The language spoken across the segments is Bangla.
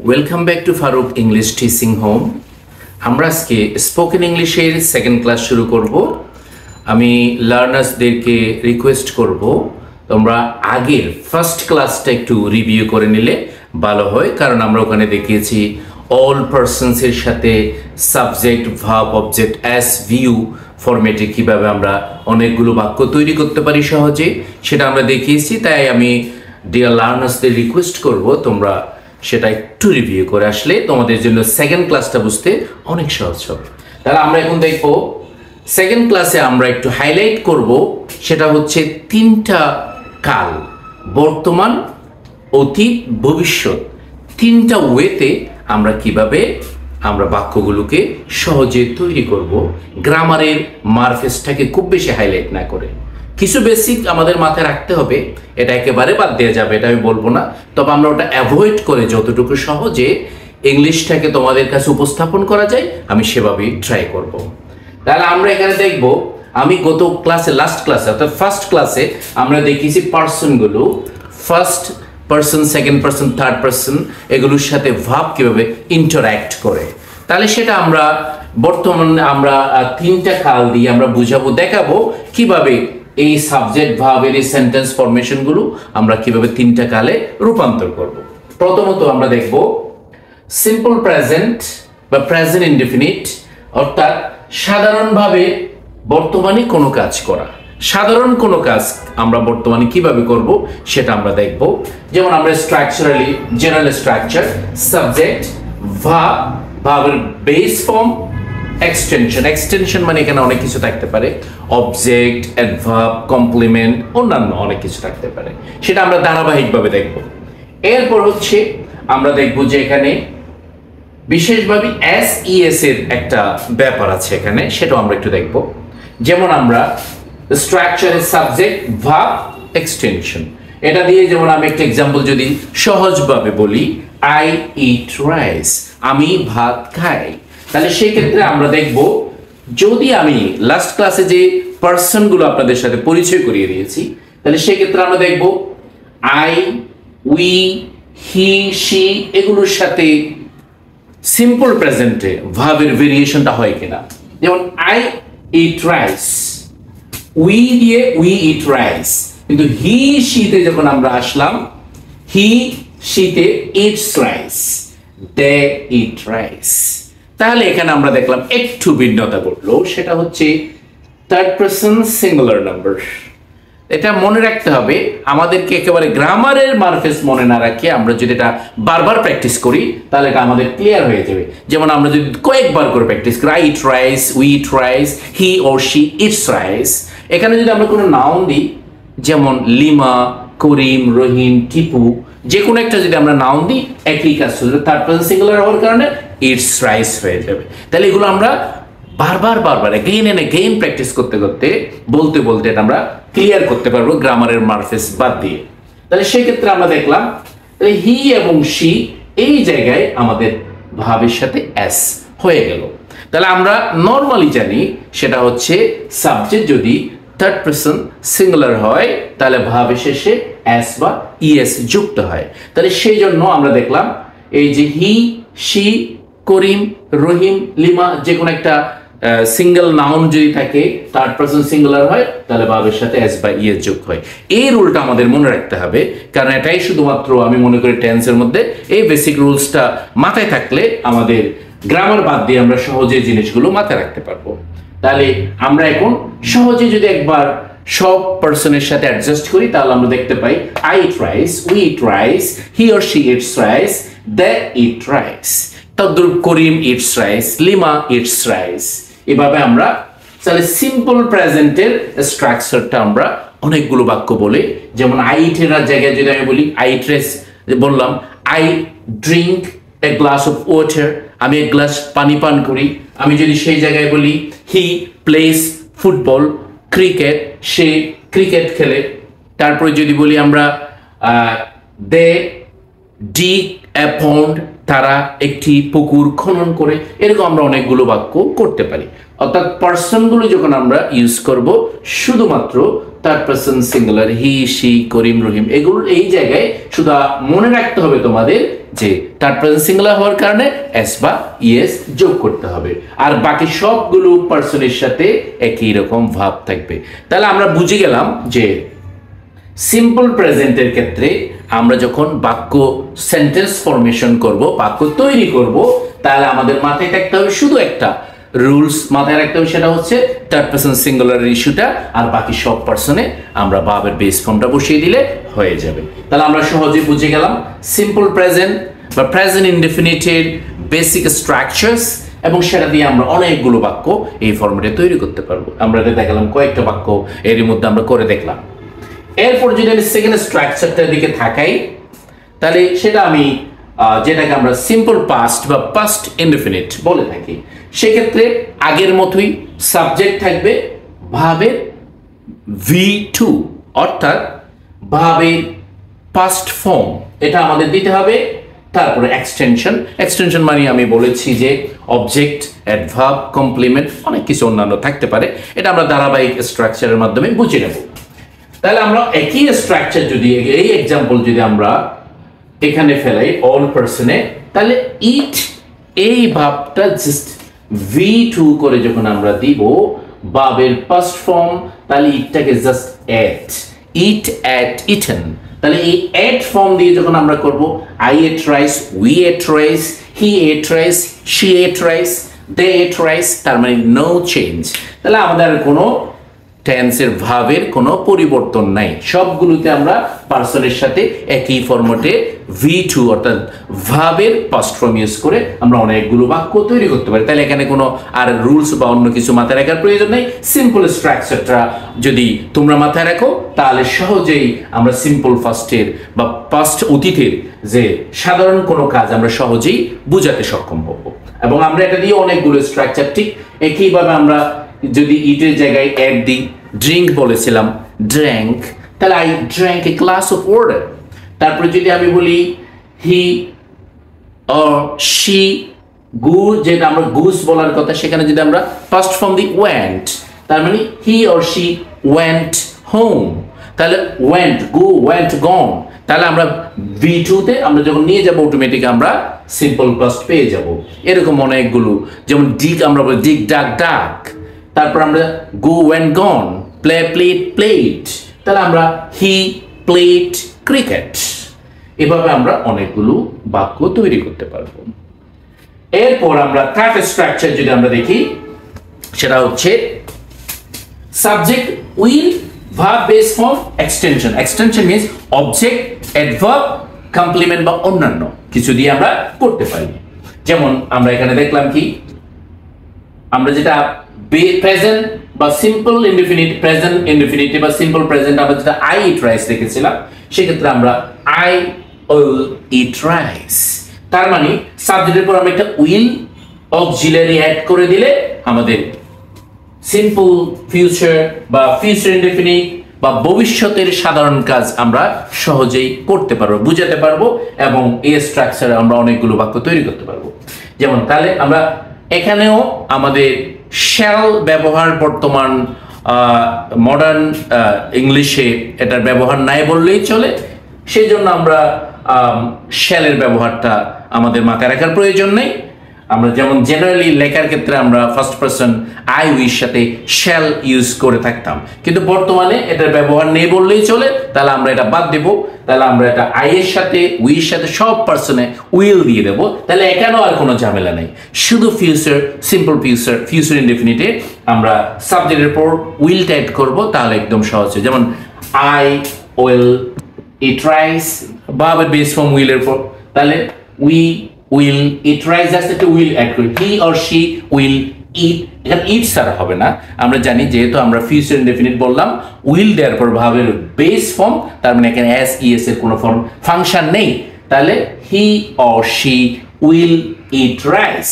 Welcome back to Farooq English teaching home. আমরা আজকে স্পোকেন ইংলিশের সেকেন্ড ক্লাস শুরু করব। আমি লার্নার্সদেরকে রিকোয়েস্ট করব তোমরা আগের ফার্স্ট ক্লাসটা একটু রিভিউ করে নিলে ভালো হয়, কারণ আমরা ওখানে দেখিয়েছি অল পারসনসের সাথে subject verb object as view ফরম্যাটে কীভাবে আমরা অনেকগুলো বাক্য তৈরি করতে পারি সহজে, সেটা আমরা দেখিয়েছি। তাই আমি ডিয়ার লার্নার্সদের রিকোয়েস্ট করব তোমরা সেটা একটু রিভিউ করে আসলে তোমাদের জন্য সেকেন্ড ক্লাসটা বুঝতে অনেক সহজ হবে। তাহলে আমরা এখন দেখব সেকেন্ড ক্লাসে আমরা একটু হাইলাইট করব, সেটা হচ্ছে তিনটা কাল, বর্তমান, অতীত, ভবিষ্যৎ, তিনটা ওয়েতে আমরা কিভাবে আমরা বাক্যগুলোকে সহজে তৈরি করব, গ্রামারের মারফেসটাকে খুব বেশি হাইলাইট না করে। কিছু বেসিক আমাদের মাথায় রাখতে হবে, এটা একেবারে বাদ দেওয়া যাবে এটা আমি বলবো না, তবে আমরা ওটা অ্যাভয়েড করে যতটুকু সহজে ইংলিশটাকে তোমাদের কাছে উপস্থাপন করা যায় আমি সেভাবেই ট্রাই করব। তাহলে আমরা এখানে দেখব, আমি গত ক্লাসে লাস্ট ক্লাসে অর্থাৎ ফার্স্ট ক্লাসে আমরা দেখিয়েছি পার্সনগুলো first person, second person, third person এগুলোর সাথে ভাব কিভাবে ইন্টারঅ্যাক্ট করে। তাহলে সেটা আমরা বর্তমানে আমরা তিনটা কাল দিয়ে আমরা বুঝাবো, দেখাবো কিভাবে এই সাবজেক্ট ভার্বের এই সেন্টেন্স ফরমেশনগুলো আমরা কিভাবে তিনটা কালে রূপান্তর করব। প্রথমত আমরা দেখব সিম্পল প্রেজেন্ট বা প্রেজেন্ট ইনডেফিনিট, অর্থাৎ সাধারণভাবে বর্তমানে কোনো কাজ করা। সাধারণ কোনো কাজ আমরা বর্তমানে কিভাবে করব সেটা আমরা দেখব। যেমন আমরা structurally general structure, subject, verb, ভার্বের বেস ফর্ম, এক্সটেনশন। এক্সটেনশন মানে এখানে অনেক কিছু থাকতে পারে, অবজেক্ট, অ্যাডভার্ব, কমপ্লিমেন্ট, অন্যান্য অনেক কিছু থাকতে পারে, সেটা আমরা ধারাবাহিকভাবে দেখব। এরপর হচ্ছে আমরা দেখব যে এখানে বিশেষভাবে এস এর একটা ব্যাপার আছে এখানে, সেটাও আমরা একটু দেখব। যেমন আমরা স্ট্রাকচারের সাবজেক্ট, ভার্ব, এক্সটেনশন, এটা দিয়ে যেমন আমি একটা এক্সাম্পল যদি সহজভাবে বলি, আই ইট রাইস, আমি ভাত খাই, তাহলে সেই ক্ষেত্রে আমরা দেখব, যদি আমি লাস্ট ক্লাসে যে পার্সনগুলো আপনাদের সাথে পরিচয় করিয়ে দিয়েছি, তাহলে সেই ক্ষেত্রে আমরা দেখব আই, উই, হি, শি এগুলোর সাথে সিম্পল প্রেজেন্টে ভার্বের ভেরিয়েশনটা হয় কিনা। যেমন আই ইট রাইস, উই দিয়ে উই ইট রাইস, কিন্তু হি শীতে যখন আমরা আসলাম, হি শীতে it's rice, they eat rice. তাহলে এখানে আমরা দেখলাম একটু ভিন্নতা ঘটলো, সেটা হচ্ছে থার্ড পারসন সিঙ্গুলার নাম্বার। এটা মনে রাখতে হবে, আমাদেরকে একেবারে গ্রামারের মারফেস মনে না রাখে আমরা যদি এটা বারবার প্র্যাকটিস করি তাহলে এটা আমাদের ক্লিয়ার হয়ে যাবে। যেমন আমরা যদি কয়েকবার করে প্র্যাকটিস করি, I eat rice, we eat rice, he or she eats rice, এখানে যদি আমরা কোনো নাউন দিই, যেমন লিমা, করিম, রহিম, টিপু, যে কোনো একটা যদি আমরা নাউন দিই একই কাজ হচ্ছে, থার্ড পারসন সিঙ্গুলার হওয়ার কারণে ইটস রাইস হয়ে যাবে। তাহলে এগুলো আমরা বারবার এগেইন এন্ড এগেইন প্র্যাকটিস করতে করতে বলতে বলতে এটা আমরা ক্লিয়ার করতে পারবো গ্রামারের মারফেস বাদ দিয়ে। তাহলে সেই ক্ষেত্রে আমরা দেখলাম তাহলে হি এবং শি এই জায়গায় আমাদের ভাবের সাথে এস হয়ে গেল। তাহলে আমরা নর্মালি জানি সেটা হচ্ছে সাবজেক্ট যদি থার্ড পারসন সিঙ্গুলার হয় তাহলে ভাবের শেষে এস বা ইএস যুক্ত হয়। তাহলে সেই জন্য আমরা দেখলাম এই যে হি, শি, করিম, রহিম, লিমা যে কোনো একটা সিঙ্গেল নাউন যদি থাকে থার্ড পারসন সিঙ্গুলার হয় তাহলে ভাবের সাথে এস বা ইএস যোগ হয়। এই রুলটা আমাদের মনে রাখতে হবে, কারণ এটাই শুধুমাত্র আমি মনে করি টেন্সের মধ্যে এই বেসিক রুলসটা মাথায় থাকলে আমাদের গ্রামার বাদ দিয়ে আমরা সহজে জিনিসগুলো মাথায় রাখতে পারবো। তাহলে আমরা এখন সহজে যদি একবার সব পার্সনের সাথে অ্যাডজাস্ট করি তাহলে আমরা দেখতে পাই I eat rice, we eat rice, he or she eats rice, they eat rice, তদ্রুপ Karim eats rice, Lima eats rice. এভাবে আমরা তাহলে সিম্পল প্রেজেন্টের স্ট্রাকচারটা আমরা অনেকগুলো বাক্য বলে, যেমন আই ইটের জায়গায় যদি আমি বলি আই ইট বললাম, I drink a glass of water, আমি এক গ্লাস পানি পান করি। আমি যদি সেই জায়গায় বলি he plays football, cricket, say cricket খেলে। তারপরে যদি বলি আমরা দে ডিগ এ পন্ড, তারা একটি পুকুর খনন করে, এরকম আমরা অনেকগুলো বাক্য করতে পারি। অর্থাৎ পার্সনগুলো যখন আমরা ইউজ করব শুধুমাত্র third person singular, he, she, Karim, Rahim, এগুলো এই জায়গায় শুধু মনে রাখতে হবে তোমাদের যে থার্ড পারসন সিঙ্গুলার হওয়ার কারণে এস বা ইএস যোগ করতে হবে, আর বাকি সবগুলো পার্সনের সাথে একই রকম ভাব থাকবে। তাহলে আমরা বুঝে গেলাম যে সিম্পল প্রেজেন্টের ক্ষেত্রে আমরা যখন বাক্য সেন্টেন্স ফরমেশন করব, বাক্য তৈরি করব, তাহলে আমাদের মাথায় থাকতে হবে শুধু একটা রুলস মাথায় রাখতে হবে, সেটা হচ্ছে থার্ড পারসন সিঙ্গুলার ইস্যুটা, আর বাকি সব পার্সনে আমরা ভার্বের বেস ফর্মটা বসিয়ে দিলে হয়ে যাবে। তাহলে আমরা সহজেই বুঝে গেলাম সিম্পল প্রেজেন্ট বা প্রেজেন্ট ইনডেফিনিটের বেসিক স্ট্রাকচারস, এবং সেটা দিয়ে আমরা অনেকগুলো বাক্য এই ফর্মেটে তৈরি করতে পারবো। আমরা দেখালাম কয়েকটা বাক্য, এর মধ্যে আমরা করে দেখলাম। এরপর যদি আমি সেকেন্ড স্ট্রাকচারটার দিকে থাকাই, তাহলে সেটা আমি যেটাকে আমরা সিম্পল পাস্ট বা পাস্ট ইনডেফিনিট বলে থাকি, সেক্ষেত্রে আগের মতোই সাবজেক্ট থাকবে ভার্বের V2, অর্থাৎ ভার্বের পাস্ট ফর্ম এটা আমাদের দিতে হবে। তারপরে এক্সটেনশন মানে আমি বলেছি যে অবজেক্ট, অ্যাডভার্ব, কমপ্লিমেন্ট, অনেক কিছু অন্যান্য থাকতে পারে, এটা আমরা ধারাবাহিক স্ট্রাকচারের মাধ্যমে বুঝে নেব। তাহলে আমরা একই স্ট্রাকচার যদি এই এক্সাম্পল যদি আমরা এখানে ফেলাই অল পার্সনে, তাহলে ইট এই ভাবটা জাস্ট V2 করে যখন আমরা দিব ভার্বের ফার্স্ট ফর্ম, তাহলে ইটটাকে জাস্ট এট, ইট, এট, ইটেন, তাহলে এই এট ফর্ম দিয়ে যখন আমরা করব I ate rice, we ate rice, he ate rice, she ate rice, they ate rice, তার মানে নো চেঞ্জ। তাহলে আমাদের কোনো টেন্সের ভাবের কোনো পরিবর্তন নাই, সবগুলোতে আমরা পার্সনের সাথে একই ফরম্যাটে V2 অর্থাৎ ভাবের পাস্ট ফর্ম ইউজ করে আমরা অনেকগুলো বাক্য তৈরি করতে পারি। তাহলে এখানে কোনো আর রুলস বা অন্য কিছু মাথায় রাখার প্রয়োজন নেই। সিম্পল স্ট্রাকচারটা যদি তোমরা মাথায় রাখো, তাহলে সহজেই আমরা সিম্পল ফাস্টের বা পাস্ট অতীতের যে সাধারণ কোনো কাজ আমরা সহজেই বুঝাতে সক্ষম হব। এবং আমরা এটা দিয়ে অনেকগুলো স্ট্রাকচার ঠিক একইভাবে আমরা যদি ইটের জায়গায় অ্যাড দিই, ড্রিঙ্ক বলেছিলাম ড্র্যাঙ্ক, তাহলে I drank a glass of water. তারপরে যদি আমি বলি হি অর শি, যেটা আমরা গুস বলার কথা, সেখানে যদি আমরা ফার্স্ট ফর্ম দিই ওয়েন্ট, তার মানে হি অর শি ওয়েন্ট হোম, তাহলে ওয়েন্ট, গো, ওয়েন্ট, গন, তাহলে আমরা V2 তে আমরা যখন নিয়ে যাব অটোমেটিক আমরা সিম্পল পাস্ট পেয়ে যাব। এরকম অনেকগুলো, যেমন ডিক আমরা বলি ডিক, ডাক, ডাক, তারপর আমরা গো, ওয়েন্ট, গন, প্লে, প্লেট, প্লেট, তাহলে আমরা হি প্লেট ক্রিকেট। এভাবে আমরা অনেকগুলো বাক্য তৈরি করতে পারবো। এরপর আমরা থার্ড স্ট্রাকচার যদি আমরা দেখি, সেটা হচ্ছে subject, will, verb base form, extension. Extension means object, adverb, complement বা অন্যান্য কিছু দিয়ে আমরা করতে পারি। যেমন আমরা এখানে দেখলাম কি, আমরা যেটা প্রেজেন্ট বা সিম্পল ইনডেফিনিট, প্রেজেন্ট ইনডেফিনিটিভ বা সিম্পল প্রেজেন্ট আমরা যেটা আই ইট রাইস রেখেছিলাম, সেক্ষেত্রে আমরা আই উইল ইট রাইস, তার মানে সাবজেক্টের পর আমরা একটা উইল অক্সিলারি অ্যাড করে দিলে আমাদের সিম্পল ফিউচার বা ফিউচার ইনডেফিনিট বা ভবিষ্যতের সাধারণ কাজ আমরা সহজেই করতে পারবো, বুঝাতে পারবো, এবং এই স্ট্রাকচারে আমরা অনেকগুলো বাক্য তৈরি করতে পারবো। যেমন তাহলে আমরা এখানেও আমাদের শ্যাল ব্যবহার বর্তমান মডার্ন ইংলিশে এটার ব্যবহার নাই বললেই চলে, সেই জন্য আমরা শ্যালের ব্যবহারটা আমাদের মাথায় রাখার প্রয়োজন নেই। আমরা যেমন জেনারেলি লেখার ক্ষেত্রে আমরা ফার্স্ট পারসন আই উইর সাথে শ্যাল ইউজ করে থাকতাম, কিন্তু বর্তমানে এটার ব্যবহার নেই বললেই চলে, তাহলে আমরা এটা বাদ দেব। তাহলে আমরা এটা আই এর সাথে উইর সাথে সব পার্সনে উইল দিয়ে দেবো, তাহলে এখানেও আর কোনো ঝামেলা নেই। শুধু ফিউচার, সিম্পল ফিউচার, ফিউচার ইনডেফিনিটে আমরা সাবজেক্টের পর উইলটা অ্যাড করবো, তাহলে একদম সহজ। যেমন আই উইল ইট রাইস, ভার্বের বেস ফর্ম উইলের পর, তাহলে we will eat rice, just একটা উইল অ্যাড করি, হি অর শি উইল ইট, এখানে ইট ছাড়া হবে না। আমরা জানি যেহেতু আমরা ফিউচার ইনডেফিনিট বললাম, উইল দেওয়ার পর ভার্বের বেস ফর্ম, তার মানে এখানে এস ইএস এর কোনো ফর্ম ফাংশন নেই, তাহলে he or she will eat rice,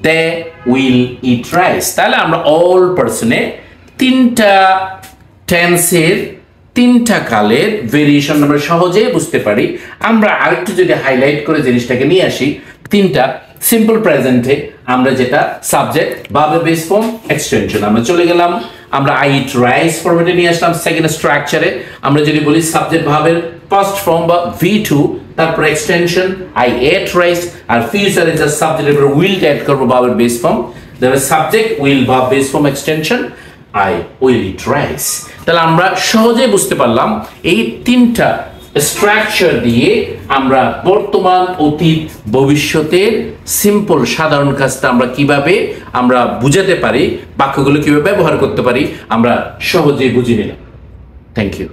they will eat rice. তাহলে আমরা অল পার্সনে তিনটা টেন্সের তিনটা কালের ভেরিয়েশন আমরা সহজে বুঝতে পারি। আমরা আরেকটু যদি হাইলাইট করে জিনিসটাকে নিয়ে আসি, তিনটা সিম্পল প্রেজেন্টে আমরা যেটা সাবজেক্ট, ভার্বের বেস ফর্ম, এক্সটেনশন, আমরা চলে গেলাম আমরা আই ইট রাইস ফরম্যাটে নিয়ে আসলাম সেকেন্ড স্ট্রাকচারে। আমরা যদি বলি সাবজেক্ট ভার্বের ফার্স্ট ফর্ম বা V2, তারপর এক্সটেনশন আই এট রাইস, আর ফিউচারে যে সাবজেক্টের উপর উইল অ্যাড করবো ভার্বের বেস ফর্ম, তাহলে subject will verb base form extension I will eat rice. তাহলে আমরা সহজে বুঝতে পারলাম এই তিনটা স্ট্রাকচার দিয়ে আমরা বর্তমান, অতীত, ভবিষ্যতের সিম্পল সাধারণ কাজটা আমরা কিভাবে আমরা বুঝাতে পারি, বাক্যগুলো কিভাবে ব্যবহার করতে পারি, আমরা সহজেই বুঝে নিলাম। Thank you.